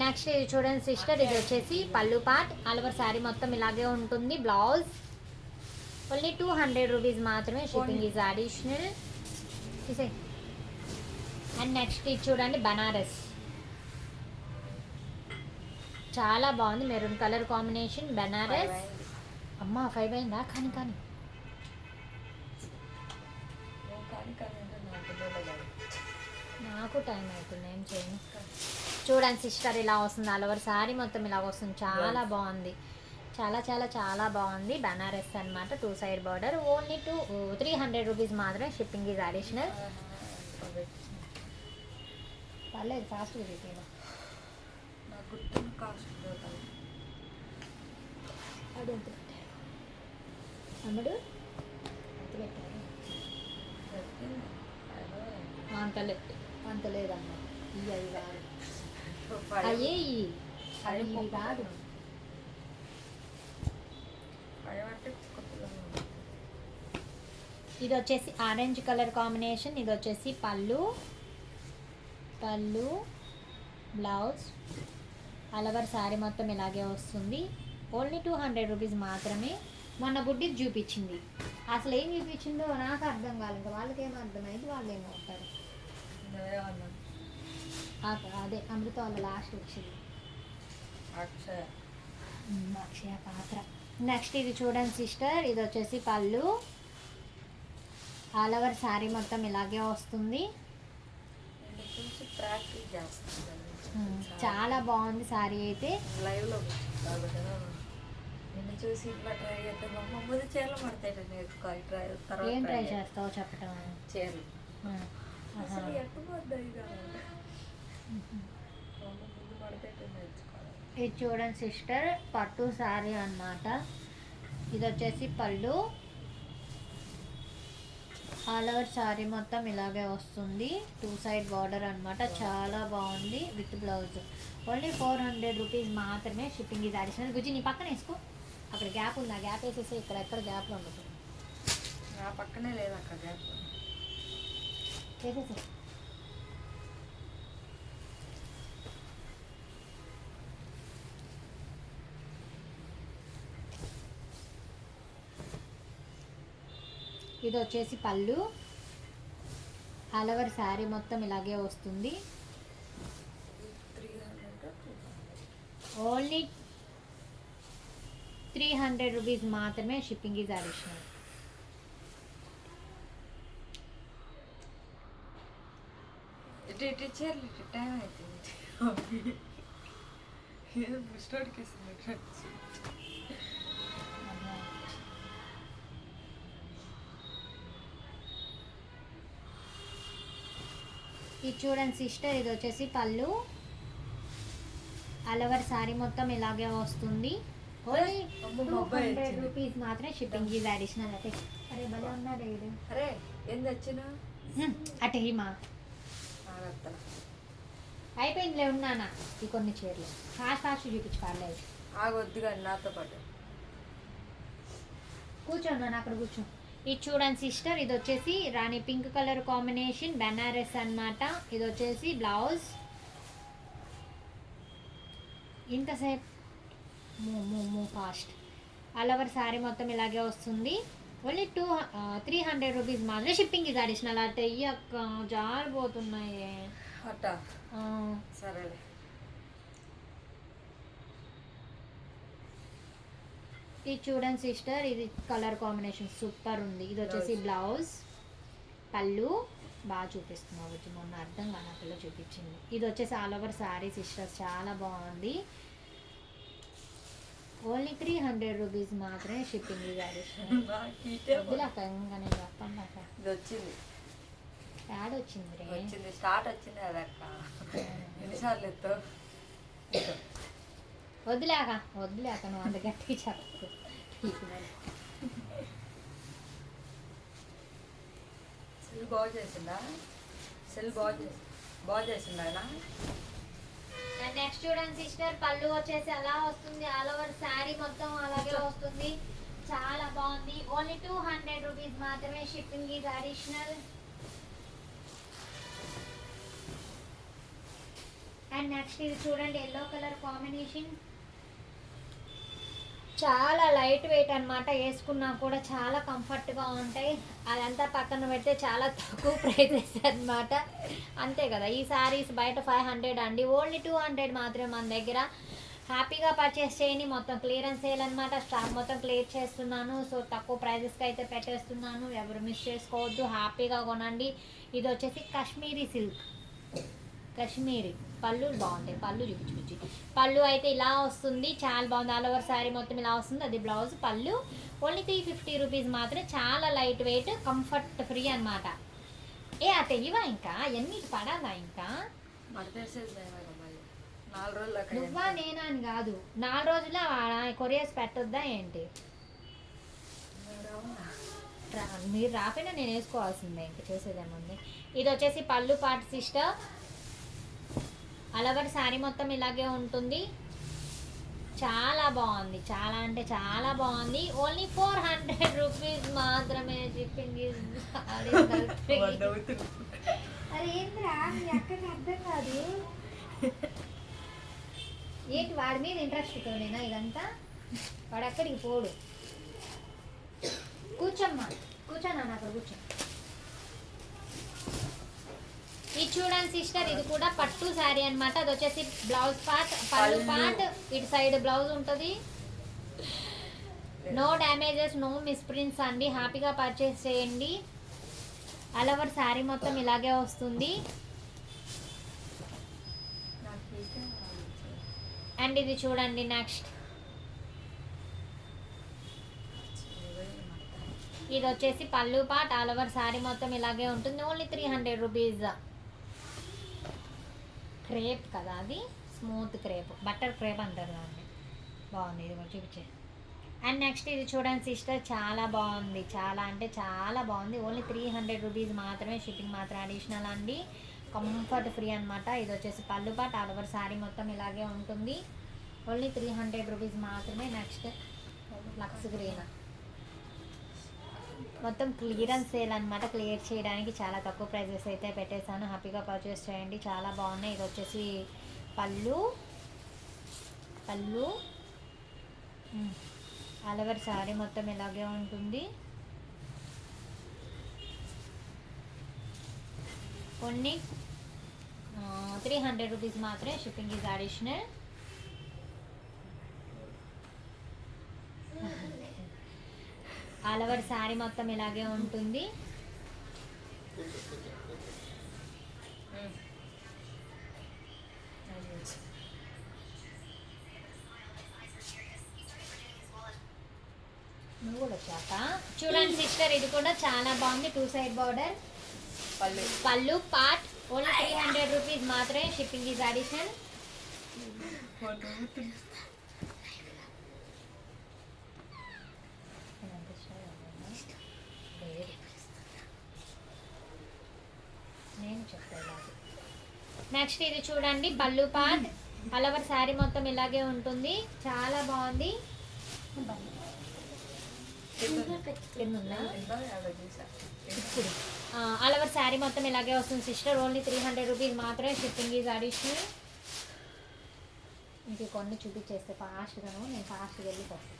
నెక్స్ట్ ఇది చూడండి సిస్టర్, ఇది వచ్చేసి పళ్ళు పార్ట్. ఆల్ ఓవర్ శారీ మొత్తం ఇలాగే ఉంటుంది. బ్లౌజ్ ఓన్లీ 200 రూపీస్ మాత్రమే. Shipping is additional. And next ఇది చూడండి బనారస్. చాలా బాగుంది. Maroon colour combination Banaras. అమ్మ 5 అయిందా? కానీ కానీ నాకు టైం అవుతుంది, ఏం చేయను. చూడండి సిస్టర్ ఇలా వస్తుంది. ఆల్ ఓవర్ శారీ మొత్తం ఇలా వస్తుంది. చాలా బాగుంది. చాలా చాలా చాలా బాగుంది. బనారస్ అనమాట. 2 సైడ్ బార్డర్. ఓన్లీ 300 రూపీస్ మాత్రమే. Shipping is additional. పర్లేదు ఫాస్ట్గా చెప్పేదా. అదెంత పెట్టారు అమ్మడు? ఎంత పెట్టారు? అంత లేదమ్మ. అవి కాదు, అయ్యే అవి కాదు. ఇది వచ్చేసి ఆరెంజ్ కలర్ కాంబినేషన్. ఇది వచ్చేసి పళ్ళు బ్లౌజ్. ఆల్ ఓవర్ శారీ మొత్తం ఇలాగే వస్తుంది. ఓన్లీ 200 రూపీస్ మాత్రమే. మొన్న బుడ్డికి చూపించింది, అసలు ఏం చూపించిందో నాకు అర్థం కాలేదు. ఇంకా వాళ్ళకేమో అర్థమైంది, వాళ్ళు ఏమవుతారు. అదే అమృత వాళ్ళ లాస్ట్ వచ్చింది అక్షయ పాత్ర. నెక్స్ట్ ఇది చూడండి సిస్టర్, ఇది వచ్చేసి పళ్ళు ఆల్ ఓవర్ శారీ మొత్తం ఇలాగే వస్తుంది. నేను చూసి ప్రాక్టీస్ చేస్తాను చాలా బాగుంది శారీ అయితే. లైవ్లో నిన్ను చూసి ఇట్లా ట్రై చేస్తే మా ముందు చీరలు పడతాయి నేర్చుకోవాలి ట్రై ఏం తర్వాత ట్రై చేస్తావు చెప్పటం? చీరలు ఉమ్. అసలు ఎట్టు పడ్డాయి కావాలి ముందు పడతాయి నేర్చుకోవాలి. ఇది చూడండి సిస్టర్, పట్టు శారీ అన్నమాట. ఇది వచ్చేసి పళ్ళు. ఆల్ ఓవర్ శారీ మొత్తం ఇలాగే వస్తుంది. 2 సైడ్ బార్డర్ అన్నమాట. చాలా బాగుంది విత్ బ్లౌజ్. ఓన్లీ 400 రూపీస్ మాత్రమే. షిప్పింగ్ ఇది అడిషనల్. గుజ్జి నీ పక్కన వేసుకో, అక్కడ గ్యాప్ ఉంది, ఆ గ్యాప్ వేసేసి ఇక్కడ ఎక్కడ గ్యాప్లో ఉండదు నా పక్కనే లేదు అక్కడ గ్యాప్. వేసేసి. ఇది వచ్చేసి పళ్ళు. ఆల్ ఓవర్ శారీ మొత్తం ఇలాగే వస్తుంది. 300 ఓన్లీ 300 రూపీస్ మాత్రమే. Shipping is additional. ఇటు చీరలు ఇటు టైం అవుతుంది. ఏదో బుస్టోడికి ఇస్తుంది. ఇది చూడండి సిస్టర్, ఇది వచ్చేసి పళ్ళు. ఆల్ ఓవర్ శారీ మొత్తం ఇలాగే వస్తుంది. ఓన్లీ అమ్మో, మా అబ్బాయి 200 వచ్చింది. రూపీస్ మాత్రమే. Shipping is additional. అంటే అరే భలే ఉన్నాడు వీడు. అరే ఏం తెచ్చినా అటే మా ఆగత్తా అయిపోయిందిలే, ఉన్నానా ఈ కొన్ని చీరలు ఫాస్ట్ చూపించి పర్లేదు. ఆగొద్దు కానీ నాతో పాటు కూర్చోన్నాను అక్కడ కూర్చో. ఇది చూడండి సిస్టర్, ఇది వచ్చేసి రాణి పింక్ కలర్ కాంబినేషన్ బెనారస్ అన్నమాట. ఇది వచ్చేసి బ్లౌజ్. ఇంతసేపు ఫాస్ట్. ఆల్ ఓవర్ శారీ మొత్తం ఇలాగే వస్తుంది. ఓన్లీ 300 రూపీస్ మాత్రమే. షిప్పింగ్ ఇది అడిషనల్. అంటే ఈ అక్క జారిపోతున్నాయి. అట్ట సరేలే. ఇది చూడండి సిస్టర్, ఇది కలర్ కాంబినేషన్ సూపర్ ఉంది. ఇది వచ్చేసి బ్లౌజ్. పళ్ళు బాగా చూపిస్తున్నావు వచ్చి, మొన్న అర్థం కాని పిల్ల చూపించింది. ఇది వచ్చేసి ఆల్ ఓవర్ శారీ సిస్టర్, చాలా బాగుంది. ఓన్లీ 300 రూపీస్ మాత్రమే. షిప్పింగ్ ఇది అడిషనల్. వద్దులేక ఇంకా నేను చెప్పండి. ఇది వచ్చింది, యాడ్ వచ్చింది రే. వచ్చింది స్టార్ట్ వచ్చింది అదక్క. ఎన్నిసార్లు ఎత్తావు? వద్దులేక నువ్వు అంత గట్టిగా చెప్పు. సెల్ బాగా చేసిందా? సెల్ బాగా చేసిందా ఆయన? నెక్స్ట్ చూడండి సిస్టర్, పళ్ళు వచ్చేసి అలా వస్తుంది. ఆల్ ఓవర్ శారీ మొత్తం అలాగే వస్తుంది. చాలా బాగుంది. ఓన్లీ 200 రూపీస్ మాత్రమే. Shipping is additional. And next ఇది చూడండి, ఎల్లో కలర్ కాంబినేషన్. చాలా లైట్ వెయిట్ అన్నమాట. వేసుకున్నా కూడా చాలా కంఫర్ట్గా ఉంటాయి. అదంతా పక్కన పెడితే చాలా తక్కువ ప్రైజెస్ అన్నమాట. అంతే కదా, ఈ శారీస్ బయట 500 అండి. ఓన్లీ 200 మాత్రమే మన దగ్గర. హ్యాపీగా పర్చేస్ చేయండి. మొత్తం క్లియరెన్స్ సేల్ అనమాట. స్టాక్ మొత్తం క్లియర్ చేస్తున్నాను. సో తక్కువ ప్రైజెస్కి అయితే పెట్టేస్తున్నాను. ఎవరు మిస్ చేసుకోవద్దు, హ్యాపీగా కొనండి. ఇది వచ్చేసి కాశ్మీరీ సిల్క్. కాశ్మీరీ పళ్ళు బాగుంటాయి. పళ్ళు చూపించి పళ్ళు అయితే ఇలా వస్తుంది. చాలా బాగుంది. ఆల్ ఓవర్ శారీ మొత్తం ఇలా వస్తుంది. అది బ్లౌజ్. పళ్ళు ఓన్లీ 350 రూపీస్ మాత్రమే. చాలా లైట్ వెయిట్, కంఫర్ట్ ఫ్రీ అనమాట. అతే ఇవా ఇంకా ఎన్ని పడాలా ఇంకా? 4 రోజులు నువ్వా నేనా అని కాదు, 4 రోజుల్లో కొరియర్స్ పెట్టొద్దా ఏంటి? మీరు రాకపోయినా నేను వేసుకోవాల్సిందే, ఇంకా చేసేదేముంది. ఇది వచ్చేసి పళ్ళు part sister. All over sari మొత్తం ఇలాగే ఉంటుంది. చాలా బాగుంది, చాలా అంటే చాలా బాగుంది. ఓన్లీ 400 రూపీస్ మాత్రమే. షిప్పింగ్ అరే ఏంద్రా ఎక్కడికి అర్థం కాదు. ఏంటి వాడి మీద ఇంట్రెస్ట్తో నేనా ఇదంతా? వాడు ఎక్కడికి పోడు. కూర్చోమ్మా, కూర్చోనా అక్కడ కూర్చో. ఇది చూడండి సిస్టర్, ఇది కూడా పట్టు శారీ అన్నమాట. అది వచ్చేసి బ్లౌజ్ పార్ట్, పళ్ళు పార్ట్. ఇటు సైడ్ బ్లౌజ్ ఉంటుంది. నో డ్యామేజెస్, నో మిస్ప్రింట్స్ అండి. హ్యాపీగా పర్చేస్ చేయండి. ఆల్ ఓవర్ శారీ మొత్తం ఇలాగే వస్తుంది. నాకు ఇదే ఆలోచన. అండ్ ఇది చూడండి నెక్స్ట్, ఏదైనా మాట్లాడు. ఇది వచ్చేసి పళ్ళు పాట్. ఆల్ ఓవర్ శారీ మొత్తం ఇలాగే ఉంటుంది. Only 300 rupees. క్రేప్ కదా అది, స్మూత్ క్రేప్, బటర్ క్రేప్ అంటారు దాన్ని. బాగుంది, ఇది కూడా చూపించే. అండ్ నెక్స్ట్ ఇది చూడండి సిస్టర్, చాలా బాగుంది, చాలా అంటే చాలా బాగుంది. ఓన్లీ 300 రూపీస్ మాత్రమే, షిప్పింగ్ మాత్రం అడిషనల్ అండి. కంఫర్ట్ ఫ్రీ అనమాట. ఇది వచ్చేసి పళ్ళు పాట్. ఆల్ ఓవర్ శారీ మొత్తం ఇలాగే ఉంటుంది. ఓన్లీ 300 రూపీస్ మాత్రమే. నెక్స్ట్ లక్స్ గ్రీన్, మొత్తం క్లియరెన్స్ సేల్ అనమాట. క్లియర్ చేయడానికి చాలా తక్కువ ప్రైజెస్ అయితే పెట్టేశాను. హ్యాపీగా పర్చేస్ చేయండి, చాలా బాగున్నాయి. ఇది వచ్చేసి పళ్ళు ఆల్ ఓవర్ శారీ మొత్తం ఇలాగే ఉంటుంది. కొన్ని 300 రూపీస్ మాత్రమే, shipping is additional. All over sari మొత్తం ఇలాగే ఉంటుంది. నువ్వు కూడా వచ్చాక చూడండి సిస్టర్, ఇది కూడా చాలా బాగుంది. 2 సైడ్ బార్డర్, పళ్ళు పార్ట్. ఓన్లీ 300 రూపీస్ మాత్రమే, షిప్పింగ్ ఈజ్ అడిషనల్. నేను చెప్తాను. నెక్స్ట్ ఇది చూడండి పళ్ళు పార్ట్. ఆల్ ఓవర్ శారీ మొత్తం ఇలాగే ఉంటుంది, చాలా బాగుంది. ఆల్ ఓవర్ శారీ మొత్తం ఇలాగే వస్తుంది సిస్టర్. ఓన్లీ 300 రూపీస్ మాత్రమే, షిప్పింగ్ ఈజ్ అడిషనల్. ఇంక కొన్ని చూపించేస్తే ఫాస్ట్గాను, నేను ఫాస్ట్గా వెళ్ళిపోతాను.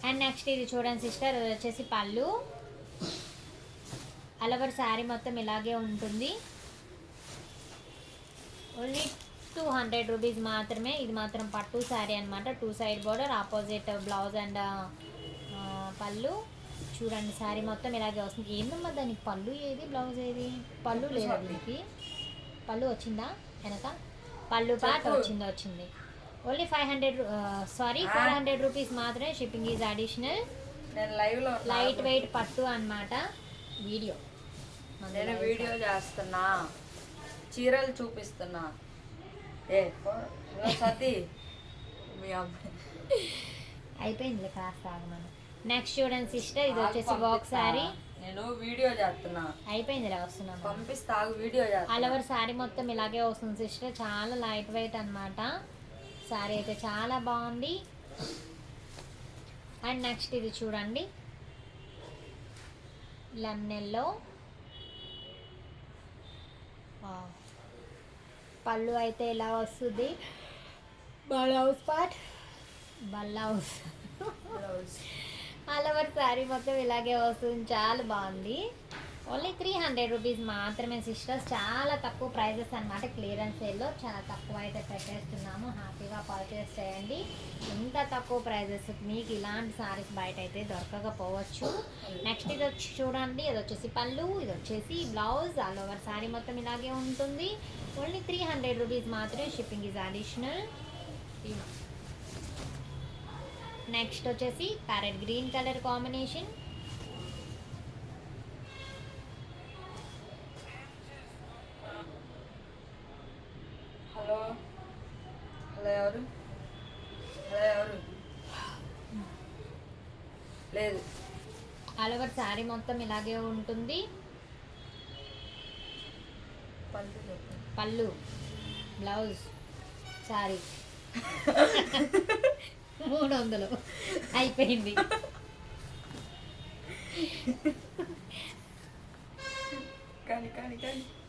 అండ్ నెక్స్ట్ ఇది చూడండి సిస్టర్, ఇది వచ్చేసి పళ్ళు. ఆల్ ఓవర్ శారీ మొత్తం ఇలాగే ఉంటుంది. ఓన్లీ 200 రూపీస్ మాత్రమే. ఇది మాత్రం పట్టు శారీ అనమాట. 2 side border, opposite blouse and పళ్ళు. చూడండి శారీ మొత్తం ఇలాగే వస్తుంది. ఏందమ్మా దానికి పళ్ళు ఏది, బ్లౌజ్ ఏది? పళ్ళు లేదా దీనికి? పళ్ళు వచ్చిందా వెనక? పళ్ళు పార్ట్ వచ్చింది. ఓన్లీ 400 రూపీస్ మాత్రమే, షిప్పింగ్ ఈజ్ అడిషనల్. నేను లైవ్లో లైట్ వెయిట్ పట్టు అనమాట. వీడియో చేస్తున్నా, చీరలు చూపిస్తున్నా. ఏ సతీ మీ అమ్మాయి అయిపోయింది, కాస్త ఆగమను. నెక్స్ట్ చూడండి సిస్టర్, ఇది వచ్చేసి వర్క్ శారీ. నేను వీడియో చేస్తున్నా, అయిపోయింది, వస్తున్నాను. పంపిస్తా, వీడియో చేస్తున్నా. ఆల్ ఓవర్ శారీ మొత్తం ఇలాగే వస్తుంది సిస్టర్. చాలా లైట్ వెయిట్ అనమాట. శారీ అయితే చాలా బాగుంది. అండ్ నెక్స్ట్ ఇది చూడండి లెమనెల్లో పళ్ళు అయితే ఇలా వస్తుంది. Blouse part, blouse all over sari మొత్తం ఇలాగే వస్తుంది, చాలా బాగుంది. ఓన్లీ 300 రూపీస్ మాత్రమే సిస్టర్స్. చాలా తక్కువ ప్రైజెస్ అనమాట. క్లియరెన్స్ సేల్లో చాలా తక్కువ అయితే పెట్టేస్తున్నాము. హ్యాపీగా పర్చేస్ చేయండి. ఇంత తక్కువ ప్రైజెస్ మీకు ఇలాంటి సారీస్ బయట అయితే దొరకకపోవచ్చు. నెక్స్ట్ ఇది వచ్చి చూడండి, ఇది వచ్చేసి పళ్ళు, ఇది వచ్చేసి బ్లౌజ్. ఆల్ ఓవర్ శారీ మొత్తం ఇలాగే ఉంటుంది. ఓన్లీ 300 రూపీస్ మాత్రమే, షిప్పింగ్ ఈజ్ అడిషనల్. నెక్స్ట్ వచ్చేసి parrot green colour combination. Hello ఎవరు లేదు. ఆల్ ఓవర్ శారీ మొత్తం ఇలాగే ఉంటుంది. పళ్ళు, బ్లౌజ్, శారీ 300 అయిపోయింది.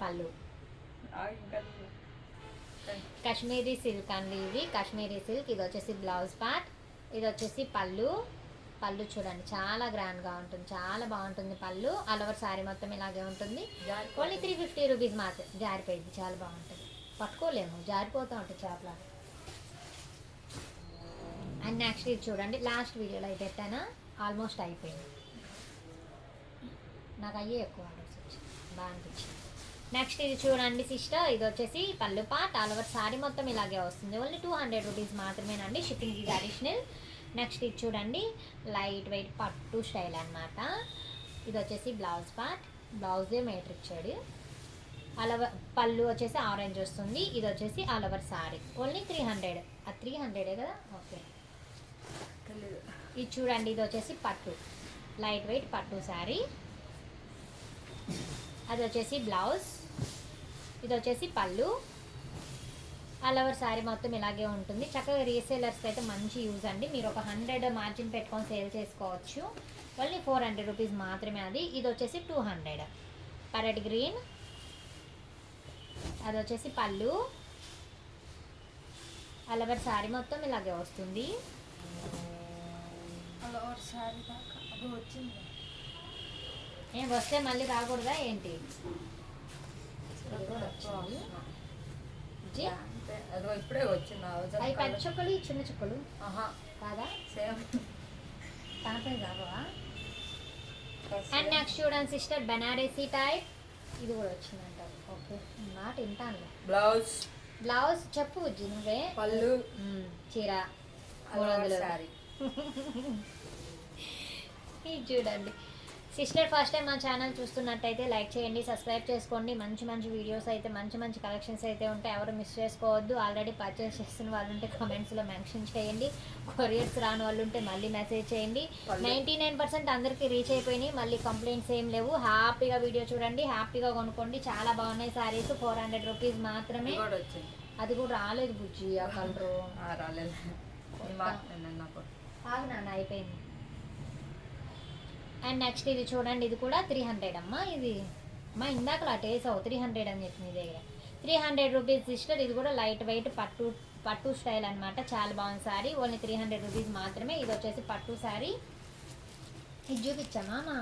పళ్ళు కాశ్మీరీ సిల్క్ అండి, ఇది కాశ్మీరీ సిల్క్. ఇది వచ్చేసి బ్లౌజ్ పార్ట్, ఇది వచ్చేసి పళ్ళు. పళ్ళు చూడండి చాలా గ్రాండ్గా ఉంటుంది, చాలా బాగుంటుంది పళ్ళు. ఆల్ ఓవర్ శారీ మొత్తం ఇలాగే ఉంటుంది. ఓన్లీ 350 రూపీస్ మాత్రం. జారిపోయింది, చాలా బాగుంటుంది. పట్టుకోలేము, జారిపోతూ ఉంటుంది చేపల. అండ్ నెక్స్ట్ ఇది చూడండి, లాస్ట్ వీడియోలో అయితే పెట్టానా, ఆల్మోస్ట్ అయిపోయింది. నాకు అయ్యే ఎక్కువ ఆర్డర్స్ వచ్చాయి, బాగా అనిపించింది. నెక్స్ట్ ఇది చూడండి సిస్టర్, ఇది వచ్చేసి పళ్ళు పాట్ ఆల్ ఓవర్ సారీ మొత్తం ఇలాగే వస్తుంది. ఓన్లీ 200 రూపీస్ మాత్రమేనండి, షిప్పింగ్ ఈజ్ అడిషనల్. నెక్స్ట్ ఇది చూడండి లైట్ వెయిట్ పట్టు స్టైల్ అన్నమాట. ఇది వచ్చేసి బ్లౌజ్ పార్ట్, బ్లౌజే మీటర్ ఇచ్చాడు. ఆల్ ఓవర్ పళ్ళు వచ్చేసి ఆరెంజ్ వస్తుంది. ఇది వచ్చేసి ఆల్ ఓవర్ సారీ ఓన్లీ 300. అది 300 కదా, ఓకే. తెలీదు. ఇది చూడండి, ఇది వచ్చేసి పట్టు లైట్ వెయిట్ పట్టు శారీ. అది వచ్చేసి బ్లౌజ్, ఇది వచ్చేసి పళ్ళు. ఆల్ ఓవర్ శారీ మొత్తం ఇలాగే ఉంటుంది. చక్కగా రీసేలర్స్కి అయితే మంచి యూజ్ అండి. మీరు ఒక 100 మార్జిన్ పెట్టుకొని సేల్ చేసుకోవచ్చు. ఓన్లీ 400 రూపీస్ మాత్రమే అది. ఇది వచ్చేసి 200 ప్యారెట్ గ్రీన్. అది వచ్చేసి పళ్ళు. ఆల్ ఓవర్ శారీ మొత్తం ఇలాగే వస్తుంది. అలా ఒకసారి దాకా అది వచ్చింది. ఏం వస్తే మళ్ళీ రాకూడదా ఏంటి? ఇది కూడా ఎక్కువ వచ్చింది. అవసరం. జీ, అంతే, అదో ఇప్పుడే వచ్చింది. అవి పెద్ద చుక్కలు, ఈ చిన్న చుక్కలు కాదా? సేమ్. తనపై రావా? అండ్ నెక్స్ట్ చూడండి సిస్టర్, బెనారసీ టైప్. ఇది కూడా వచ్చిందంట. ఓకే, మాట వింటాను. బ్లౌజ్, బ్లౌజ్ చెప్పు బుజ్జి నువ్వే. పళ్ళు, చీర అలా 300. సారీ. ఇది చూడండి సిస్టర్, ఫస్ట్ టైం మా ఛానల్ చూస్తున్నట్టయితే లైక్ చేయండి, సబ్స్క్రైబ్ చేసుకోండి. మంచి మంచి వీడియోస్ అయితే, మంచి మంచి కలెక్షన్స్ అయితే ఉంటాయి, ఎవరు మిస్ చేసుకోవద్దు. ఆల్రెడీ పర్చేస్ చేస్తున్న వాళ్ళు ఉంటే కామెంట్స్లో మెన్షన్ చేయండి. కొరియర్స్ రాని వాళ్ళు ఉంటే మళ్ళీ మెసేజ్ చేయండి. 99% అందరికీ రీచ్ అయిపోయినాయి, మళ్ళీ కంప్లైంట్స్ ఏం లేవు. హ్యాపీగా వీడియో చూడండి, హ్యాపీగా కొనుక్కోండి. చాలా బాగున్నాయి సారీస్. 400 రూపీస్ మాత్రమే. ఇది కూడా వచ్చింది. అది కూడా రాలేదు బుజ్జి, ఆ కలరు. రాలేదు. ఆగు నాన్న, అయిపోయింది. అండ్ నెక్స్ట్ ఇది చూడండి, ఇది కూడా 300 అమ్మా. ఇది అమ్మా ఇందాక అలా టేసావు 300 అని చెప్పి మీ దగ్గర. 300 రూపీస్ సిస్టర్. ఇది కూడా లైట్ వెయిట్ పట్టు స్టైల్ అనమాట. చాలా బాగుంది సారీ. ఓన్లీ 300 రూపీస్ మాత్రమే. ఇది వచ్చేసి పట్టు సారీ. ఇది చూపించామా మా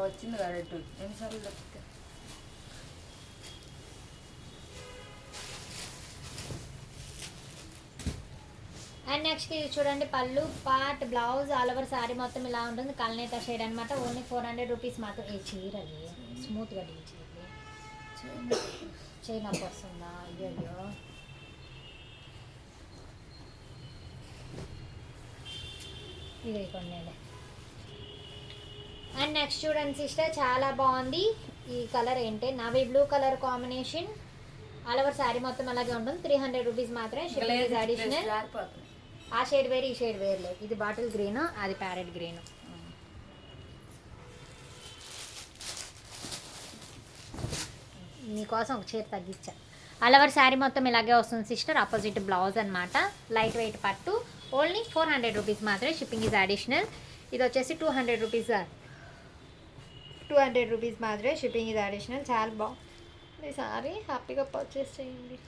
వచ్చింది కదా రెడ్. ఎన్నిసార్లు దొరికితే అండ్ నెక్స్ట్ ఇది చూడండి, పళ్ళు పాట్ బ్లౌజ్ ఆల్ ఓవర్ సారీ మొత్తం ఇలా ఉంటుంది. కల్నేత షేడ్ అనమాట. ఓన్లీ 400 రూపీస్ మాత్రం. ఏ చీరది స్మూత్గా డీల్ చేయాలి. చైన్ అప్ వస్తుందా? అయ్యో, ఇది కొన్ని. అండ్ నెక్స్ట్ చూడండి సిస్టర్, చాలా బాగుంది. ఈ కలర్ ఏంటి, navy blue colour combination. All over sari మొత్తం అలాగే ఉంటుంది. 300 రూపీస్ మాత్రమే. Shipping additional. ఆ షేడ్ వేరు, ఈ షేడ్ వేరు లేదు. ఇది బాటిల్ గ్రీన్, అది ప్యారెట్ గ్రీన్. మీకోసం ఒక చీర తగ్గించా. ఆల్ ఓవర్ శారీ మొత్తం ఇలాగే వస్తుంది సిస్టర్. ఆపోజిట్ బ్లౌజ్ అనమాట. లైట్ వెయిట్ పట్టు. ఓన్లీ 400 రూపీస్ మాత్రమే. Shipping is additional. ఇది వచ్చేసి 200 రూపీస్. 200 రూపీస్ మాత్రమే. Shipping is additional. చాలా బాగుంది సారీ. హ్యాపీగా పర్చేస్ చేయండి.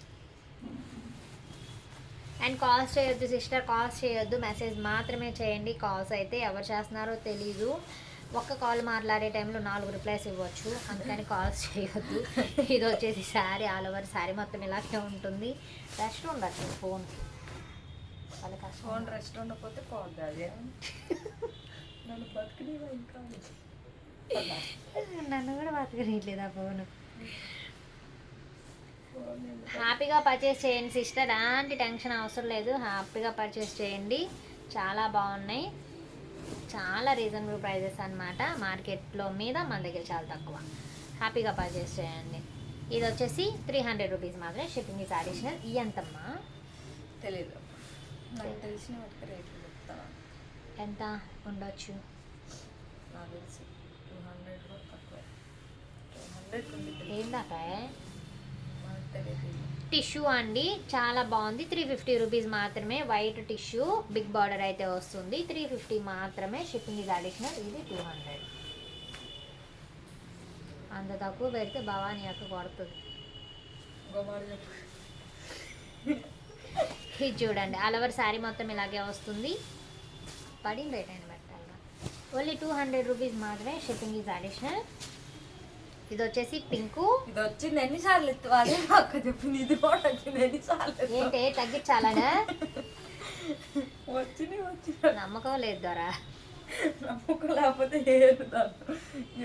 అండ్ కాల్స్ చేయొద్దు సిస్టర్, కాల్స్ చేయొద్దు, మెసేజ్ మాత్రమే చేయండి. కాల్స్ అయితే ఎవరు చేస్తున్నారో తెలీదు. ఒక్క కాల్ మాట్లాడే టైంలో 4 రిప్లైస్ ఇవ్వచ్చు, అందుకని కాల్స్ చేయొద్దు. ఇది వచ్చేసి శారీ ఆల్ ఓవర్ శారీ మొత్తం ఇలాగే ఉంటుంది. రెస్ట్ ఉండట్లేదు ఫోన్కి, వాళ్ళ కష్టం. ఫోన్ రెస్ట్ ఉండకపోతే పోద్ది. అదే నన్ను బతికినవా ఇంకా నన్ను కూడా బతకనీయట్లేదు ఆ ఫోన్. హ్యాపీగా పర్చేస్ చేయండి సిస్టర్, ఎలాంటి టెన్షన్ అవసరం లేదు. హ్యాపీగా పర్చేస్ చేయండి. చాలా బాగున్నాయి, చాలా రీజనబుల్ ప్రైజెస్ అనమాట. మార్కెట్లో మీద మన దగ్గర చాలా తక్కువ. హ్యాపీగా పర్చేస్ చేయండి. ఇది వచ్చేసి 300 రూపీస్ మాత్రమే. Shipping is additional. ఈ ఎంతమ్మా తెలీదు, నాకు తెలిసిన వాటికి రేట్లు చెప్తాను. ఎంత ఉండొచ్చు? నాకు తెలిసి 200 కూడా తక్కువ. 200 ఉంది. ఏందాకా తెలియదు. టిష్యూ అండి, చాలా బాగుంది. 350 రూపీస్ మాత్రమే. వైట్ టిష్యూ బిగ్ బార్డర్ అయితే వస్తుంది. 350 మాత్రమే. షిప్పింగ్ ఇది అడిషనల్. ఇది 200. అంత తక్కువ పెడితే భవానీ అక్క కొడుతుంది. ఇది చూడండి, ఆల్ ఓవర్ శారీ మొత్తం ఇలాగే వస్తుంది. పడిన రేట్ అయినా పెట్టాలి. ఓన్లీ 200 రూపీస్ మాత్రమే. Shipping is additional. ఇది వచ్చేసి పింకు. ఇది వచ్చింది ఎన్నిసార్లు అదే అక్క చెప్పింది. ఇది కూడా వచ్చింది ఎన్నిసార్లు. ఏంటి తగ్గించాలనా? వచ్చింది నమ్మకం లేదు ద్వారా. నమ్ముకోలేకపోతే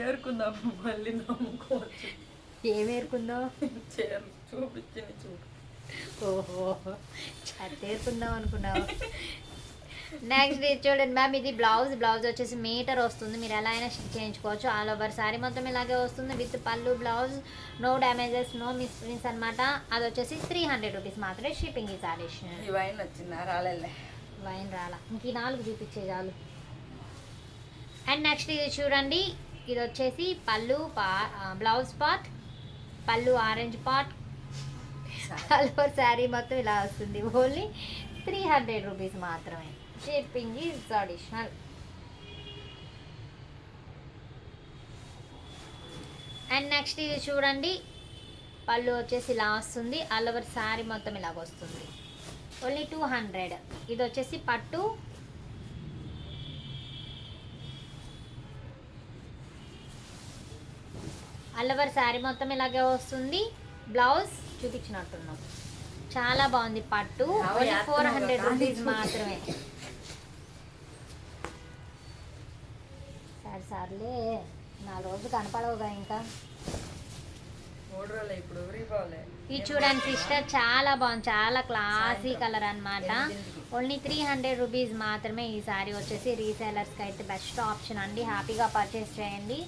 ఏరుకుందాం, మళ్ళీ నమ్ముకోవచ్చు. ఏం ఏరుకుందో? చీర చూపించింది చూడు. ఓహో, ఏరుకుందాం అనుకున్నావు. నెక్స్ట్ ఇది చూడండి మ్యామ్, ఇది బ్లౌజ్ వచ్చేసి మీటర్ వస్తుంది. మీరు ఎలా అయినా స్టిచ్ చేయించుకోవచ్చు. ఆల్ ఓవర్ సారీ మొత్తం ఇలాగే వస్తుంది విత్ పళ్ళు blouse. No damages, no misprints అనమాట. అది వచ్చేసి 300 రూపీస్ మాత్రమే. Shipping is additional. ఈ వైన్ వచ్చిందా? రాలేలే, వైన్ రాలా. ఇంక ఈ 4 చూపించే చాలు. అండ్ నెక్స్ట్ ఇది చూడండి, ఇది వచ్చేసి పళ్ళు బ్లౌజ్ పార్ట్, పళ్ళు orange part, all over sari మొత్తం ఇలా వస్తుంది. ఓన్లీ 300 రూపీస్ మాత్రమే. Shipping is additional. And next ఇది చూడండి, పళ్ళు వచ్చేసి ఇలా వస్తుంది. ఆల్ ఓవర్ శారీ మొత్తం ఇలాగ వస్తుంది. ఓన్లీ 200. ఇది వచ్చేసి పట్టు, ఆల్ ఓవర్ శారీ మొత్తం ఇలాగే వస్తుంది. బ్లౌజ్ చూపించినట్టున్నాం. చాలా బాగుంది పట్టు. ఓన్లీ 400 రూపీస్ మాత్రమే. సర్లే, 4 రోజులు కనపడవుగా ఇంకా. 3 రోజులు ఇప్పుడు ఎవరికి పోలే. ఇది చూడండి సిస్టర్, చాలా బాగుంది. చాలా క్లాసీ కలర్ అన్నమాట. ఓన్లీ 300 రూపీస్ మాత్రమే. ఈ సారీ వచ్చేసి రీసేలర్స్కి అయితే బెస్ట్ ఆప్షన్ అండి. హ్యాపీగా పర్చేస్ చేయండి.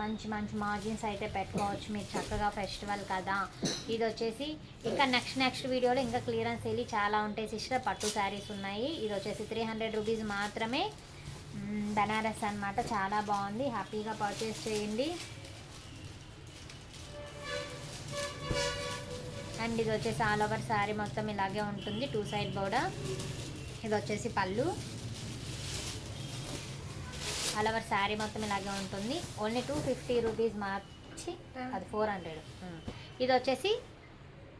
మంచి మంచి మార్జిన్స్ అయితే పెట్టుకోవచ్చు మీరు చక్కగా. ఫెస్టివల్ కదా. ఇది వచ్చేసి ఇంకా నెక్స్ట్ వీడియోలో ఇంకా క్లియరెన్స్ వెళ్ళి చాలా ఉంటాయి సిస్టర్. పట్టు శారీస్ ఉన్నాయి. ఇది వచ్చేసి 300 రూపీస్ మాత్రమే. బనారస్ అన్నమాట. చాలా బాగుంది. హ్యాపీగా పర్చేస్ చేయండి. అండ్ ఇది వచ్చేసి ఆల్ ఓవర్ శారీ మొత్తం ఇలాగే ఉంటుంది. 2 సైడ్ బోర్డర్. ఇది వచ్చేసి పళ్ళు. ఆల్ ఓవర్ శారీ మొత్తం ఇలాగే ఉంటుంది. ఓన్లీ 250 రూపీస్ మార్చి, అది 400. ఇది వచ్చేసి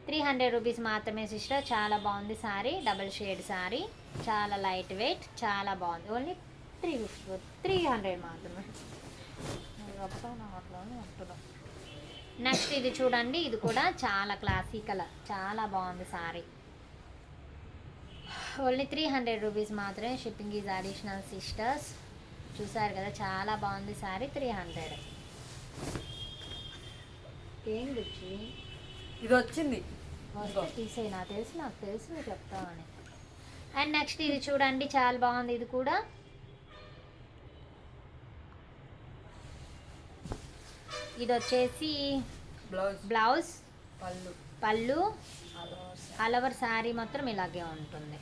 300 రూపీస్ మాత్రమే సిస్టర్. చాలా బాగుంది శారీ. Double shade sari. చాలా లైట్ వెయిట్. చాలా బాగుంది. ఓన్లీ 300 మాత్రమే. నెక్స్ట్ ఇది చూడండి, ఇది కూడా చాలా క్లాసీ కలర్. చాలా బాగుంది శారీ. ఓన్లీ 300 రూపీస్ మాత్రమే. Shipping is additional sisters. చూసారు కదా, చాలా బాగుంది శారీ. 300. ఏం గుచ్చి ఇది వచ్చింది తీసేయి. నాకు తెలుసు నువ్వు చెప్తావని. అండ్ నెక్స్ట్ ఇది చూడండి, చాలా బాగుంది. ఇది కూడా ఇది వచ్చేసి బ్లౌజ్, పళ్ళు, ఆల్ ఓవర్ శారీ మొత్తం ఇలాగే ఉంటుంది.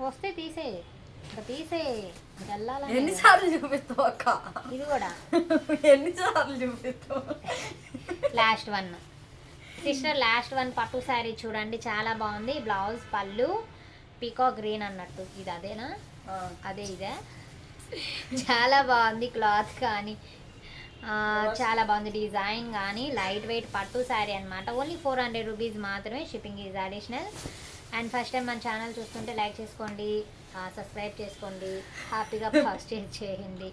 వస్తే తీసే, ఎన్నిసార్లు చూపిస్తావు అక్క? ఇది కూడా ఎన్నిసార్లు చూపిస్తావు? Last one sister, last one పట్టు శారీ చూడండి. చాలా బాగుంది. బ్లౌజ్, పళ్ళు, పీకాక్ గ్రీన్ అన్నట్టు. ఇది అదేనా? అదే ఇదే. చాలా బాగుంది. క్లాత్ కానీ చాలా బాగుంది. డిజైన్ కానీ లైట్ వెయిట్ పట్టు శారీ అనమాట. ఓన్లీ 400 రూపీస్ మాత్రమే. Shipping is additional. And first time మన ఛానల్ చూస్తుంటే లైక్ చేసుకోండి, సబ్స్క్రైబ్ చేసుకోండి, హ్యాపీగా పర్చేజ్ చేయండి.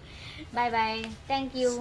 Bye bye. Thank you.